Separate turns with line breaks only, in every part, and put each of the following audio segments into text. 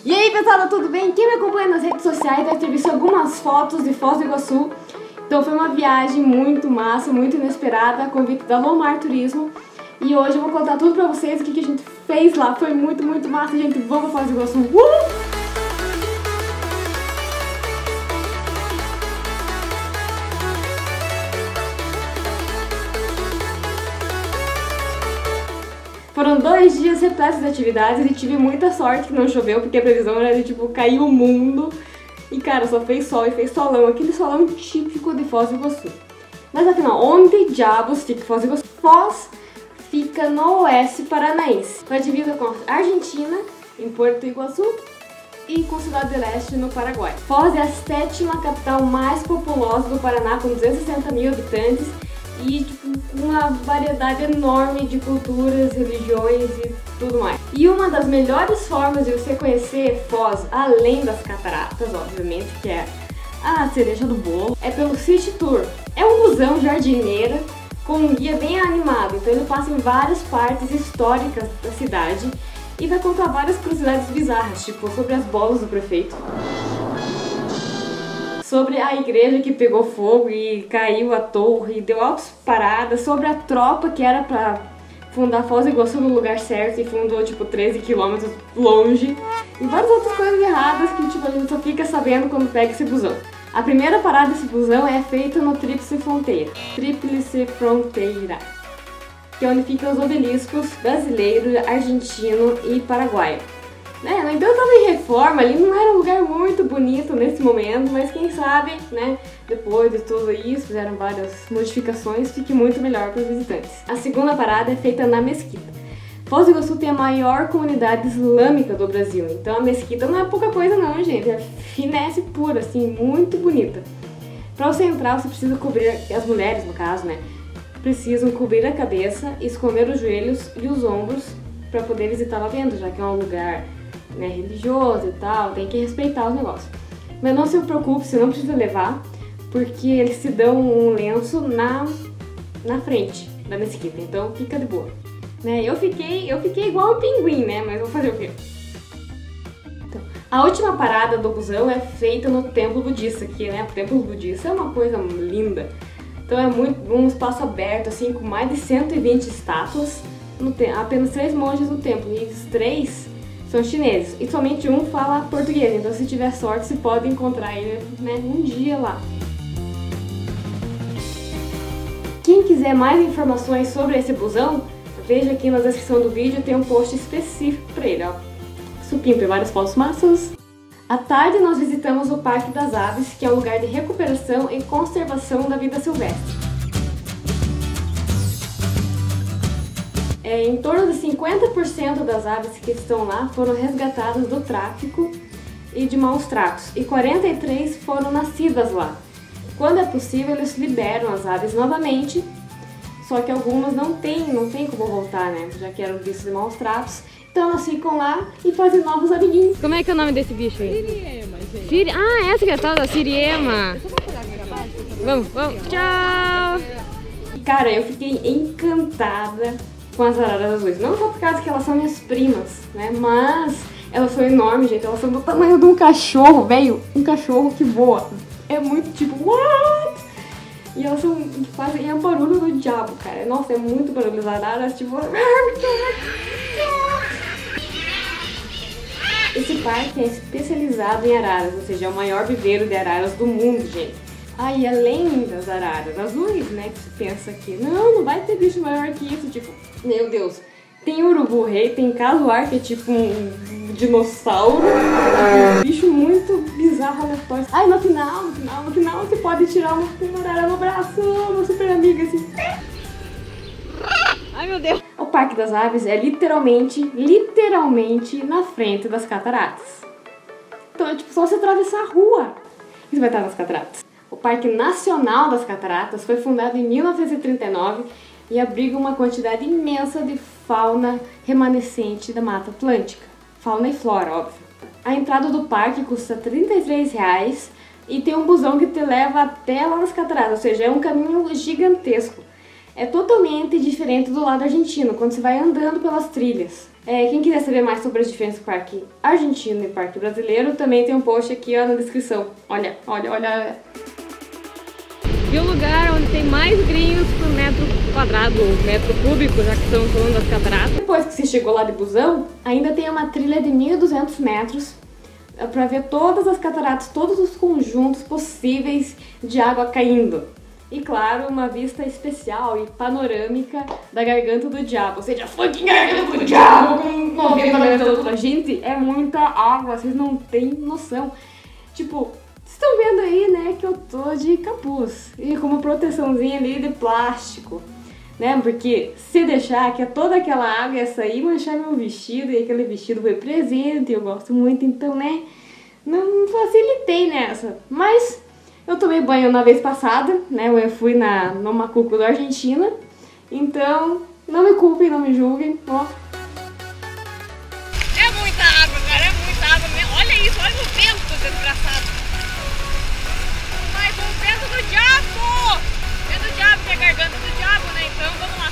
E aí pessoal, tudo bem? Quem me acompanha nas redes sociais deve ter visto algumas fotos de Foz do Iguaçu. Então foi uma viagem muito massa, muito inesperada, a convite da Lomar Turismo. E hoje eu vou contar tudo pra vocês o que a gente fez lá. Foi muito massa, gente. Vamos pra Foz do Iguaçu. Foram 2 dias repletos de atividades e tive muita sorte que não choveu, porque a previsão era de tipo cair o mundo. E cara, só fez sol e fez solão, aquele solão típico de Foz do Iguaçu. Mas afinal, onde diabos fica Foz do Iguaçu? Foz fica no oeste paranaense. Foi divisa com a Argentina, em Porto Iguaçu, e com Cidade do Leste, no Paraguai. Foz é a 7ª capital mais populosa do Paraná, com 260 mil habitantes. E tipo, uma variedade enorme de culturas, religiões e tudo mais. E uma das melhores formas de você conhecer Foz, além das cataratas, obviamente, que é a cereja do bolo, é pelo City Tour. É um busão jardineira com um guia bem animado, então ele passa em várias partes históricas da cidade e vai contar várias curiosidades bizarras, tipo sobre as bolas do prefeito, sobre a igreja que pegou fogo e caiu a torre e deu altas paradas, sobre a tropa que era pra fundar Foz do Iguaçu no lugar certo e fundou tipo 13 quilômetros longe, e várias outras coisas erradas que tipo, a gente só fica sabendo quando pega esse busão. A primeira parada desse busão é feita no Tríplice Fronteira, que é onde ficam os obeliscos brasileiro, argentino e paraguaio. No entanto, estava em reforma, ali não era um lugar muito bonito nesse momento, mas quem sabe, né, depois de tudo isso, fizeram várias modificações, fique muito melhor para os visitantes. A segunda parada é feita na Mesquita. Foz do Iguaçu tem a maior comunidade islâmica do Brasil, então a Mesquita não é pouca coisa não, gente, é finesse pura, assim, muito bonita. Para você entrar, você precisa cobrir, as mulheres no caso, né, precisam cobrir a cabeça, esconder os joelhos e os ombros para poder visitar lá dentro, já que é um lugar religioso e tal, tem que respeitar os negócios. Mas não se preocupe, você não precisa levar, porque eles te dão um lenço na frente da mesquita, então fica de boa. Eu fiquei igual um pinguim, né? Mas vou fazer o quê? Então, a última parada do busão é feita no templo budista, que o templo budista é uma coisa linda. Então é um espaço aberto, assim, com mais de 120 estátuas, apenas 3 monges no templo, e os 3 são chineses, e somente um fala português, então se tiver sorte você pode encontrar ele um dia lá. Quem quiser mais informações sobre esse busão, veja aqui na descrição do vídeo, tem um post específico para ele, ó. Supimpa, várias fotos massas. À tarde nós visitamos o Parque das Aves, que é um lugar de recuperação e conservação da vida silvestre. Em torno de 50% das aves que estão lá foram resgatadas do tráfico e de maus tratos, e 43 foram nascidas lá. Quando é possível, eles liberam as aves novamente, só que algumas não tem como voltar, já que eram vistas de maus tratos, então elas ficam lá e fazem novos amiguinhos. Como é que é o nome desse bicho aí?
Siriema, gente.
Essa que é a tal da Siriema. Vamos, tchau! Cara, eu fiquei encantada com as araras azuis, não só por causa que elas são minhas primas, mas elas são enormes, gente, elas são do tamanho de um cachorro, velho, um cachorro que voa, é muito tipo, what? E elas fazem o barulho do diabo, cara, nossa, é muito barulho, as araras, tipo... Esse parque é especializado em araras, ou seja, é o maior viveiro de araras do mundo, gente. E além das araras azuis, que você pensa que não vai ter bicho maior que isso, tipo, meu Deus, tem urubu-rei, tem casuar, que é tipo um dinossauro, um bicho muito bizarro, aleatório. No final você pode tirar uma arara no braço, uma super amiga, assim.
Ai, meu Deus!
O Parque das Aves é literalmente na frente das cataratas. Então é tipo só você atravessar a rua e você vai estar nas cataratas. O Parque Nacional das Cataratas foi fundado em 1939 e abriga uma quantidade imensa de fauna remanescente da Mata Atlântica. Fauna e flora, óbvio. A entrada do parque custa R$ 33 e tem um busão que te leva até lá nas cataratas, ou seja, é um caminho gigantesco. é totalmente diferente do lado argentino, quando você vai andando pelas trilhas. Quem quiser saber mais sobre as diferenças do parque argentino e parque brasileiro, também tem um post aqui ó, na descrição. Olha, olha, olha. E o lugar onde tem mais grinhos por metro quadrado, ou metro cúbico, já que estamos falando das cataratas. Depois que você chegou lá de busão, ainda tem uma trilha de 1.200 metros para ver todas as cataratas, todos os conjuntos possíveis de água caindo. E claro, uma vista especial e panorâmica da Garganta do Diabo. Ou seja, fucking Garganta do Diabo com 90 metros. Gente, é muita água, vocês não têm noção. Tipo, vocês estão vendo aí, né, que eu tô de capuz. E com uma proteçãozinha ali de plástico. Né, porque se deixar que toda aquela água ia sair e manchar meu vestido. E aquele vestido foi presente, eu gosto muito, então, né, não facilitei nessa. Mas eu tomei banho na vez passada, né? Eu fui no Macuco da Argentina. Então, não me culpem, não me julguem, ó.
É muita água, cara, é muita água mesmo. Olha isso, olha o vento, desgraçado. Mas o vento do diabo! Vento do diabo, que é a garganta do diabo, né? Então, vamos lá.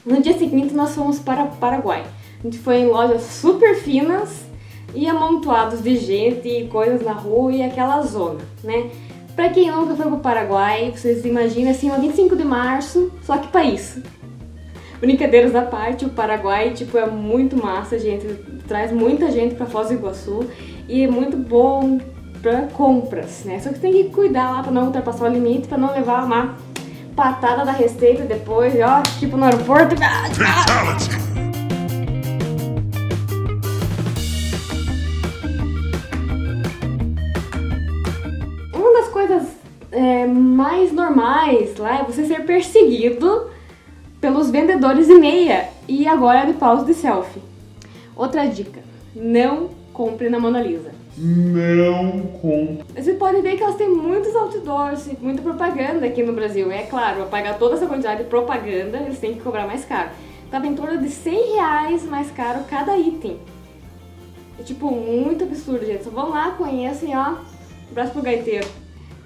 No dia seguinte nós fomos para o Paraguai. A gente foi em lojas super finas e amontoados de gente e coisas na rua e aquela zona, né? Pra quem nunca foi pro Paraguai, vocês imaginem assim, uma 25 de março, só que pra isso. Brincadeiras à parte, o Paraguai, tipo, é muito massa, gente. Traz muita gente pra Foz do Iguaçu e é muito bom pra compras, né? Só que tem que cuidar lá pra não ultrapassar o limite, pra não levar uma patada da Receita depois, ó, tipo no aeroporto. Uma das coisas mais normais lá é você ser perseguido pelos vendedores de meia e agora de paus de selfie. Outra dica, não compre na Mona Lisa.
Não compre.
Você pode ver que elas têm muitos outdoors, muita propaganda aqui no Brasil. É claro, para pagar toda essa quantidade de propaganda, eles têm que cobrar mais caro. Tava em torno de R$100 mais caro cada item. É tipo muito absurdo, gente. Só vão lá, conhecem, ó, abraço pro gaiteiro.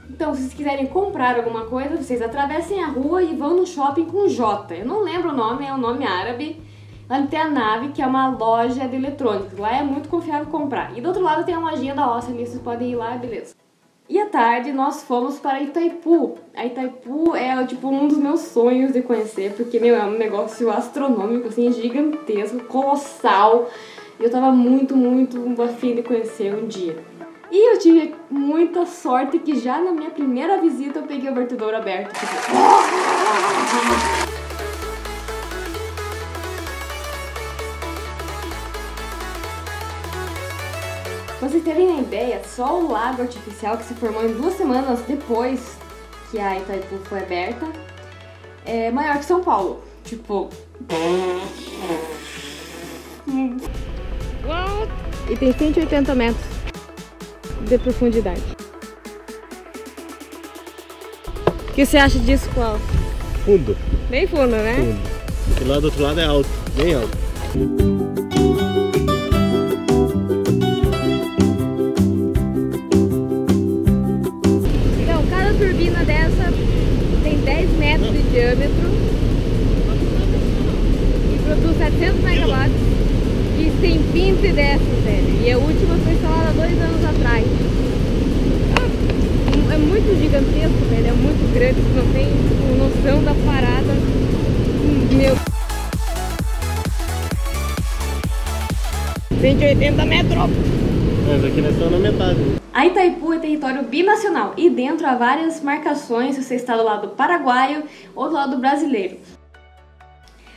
Então, se vocês quiserem comprar alguma coisa, vocês atravessem a rua e vão no shopping com J. Eu não lembro o nome, é um nome árabe. Lá tem a Nave, que é uma loja de eletrônicos. Lá é muito confiável comprar. E do outro lado tem a lojinha da Ossa, ali vocês podem ir lá, beleza. E à tarde nós fomos para Itaipu. A Itaipu é tipo um dos meus sonhos de conhecer, porque meu, é um negócio astronômico, assim, gigantesco, colossal. E eu tava muito afim de conhecer um dia. E eu tive muita sorte que já na minha primeira visita eu peguei o vertedouro aberto. Tipo... Pra vocês terem uma ideia, só o lago artificial que se formou em 2 semanas depois que a Itaipu foi aberta é maior que São Paulo. Tipo... E tem 180 metros de profundidade. O que você acha disso, Cláudio?
Fundo.
Bem fundo, né?
Fundo. E lá do outro lado é alto, bem alto.
Então, cada turbina dessa tem 10 metros de diâmetro e produz 700 megawatts e tem 20 dessas, velho. E a última foi instalada 2 anos atrás. É muito gigantesco, velho. É muito grande, você não tem noção da parada. Meu... 180 metros!
Mas aqui nós estamos na metade.
A Itaipu é território binacional e dentro há várias marcações se você está do lado paraguaio ou do lado brasileiro.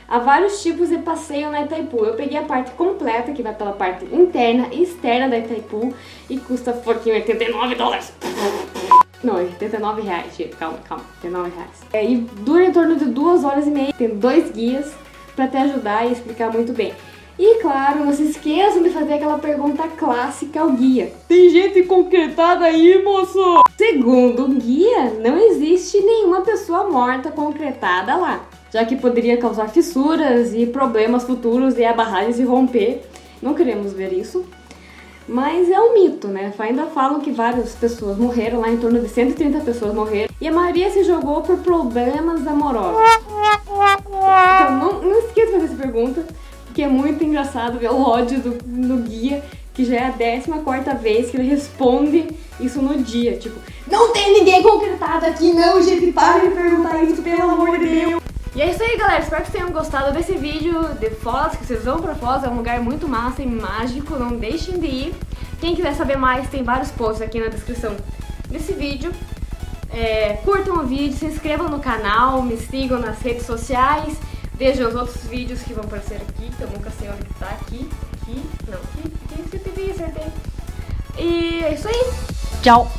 Há vários tipos de passeio na Itaipu. Eu peguei a parte completa, que vai pela parte interna e externa da Itaipu e custa $89. Não, R$89, gente. Calma, R$89. E dura em torno de 2 horas e meia. Tem 2 guias para te ajudar e explicar muito bem. E claro, não se esqueçam de fazer aquela pergunta clássica ao guia. Tem gente concretada aí, moço? Segundo o guia, não existe nenhuma pessoa morta concretada lá, já que poderia causar fissuras e problemas futuros e a barragem se romper. Não queremos ver isso. Mas é um mito, né? Ainda falam que várias pessoas morreram lá, em torno de 130 pessoas morreram. E a maioria se jogou por problemas amorosos. Então não esqueça de fazer essa pergunta, porque é muito engraçado ver o ódio do guia, que já é a 14ª vez que ele responde isso no dia. Tipo, não tem ninguém concretado aqui não, gente, para de perguntar isso, pelo amor de Deus. E é isso aí, galera, espero que vocês tenham gostado desse vídeo de Foz, que vocês vão pra Foz, é um lugar muito massa e mágico, não deixem de ir. Quem quiser saber mais, tem vários posts aqui na descrição desse vídeo. Curtam o vídeo, se inscrevam no canal, me sigam nas redes sociais, vejam os outros vídeos que vão aparecer aqui, que eu nunca sei onde que tá, aqui, acertei. E é isso aí, tchau!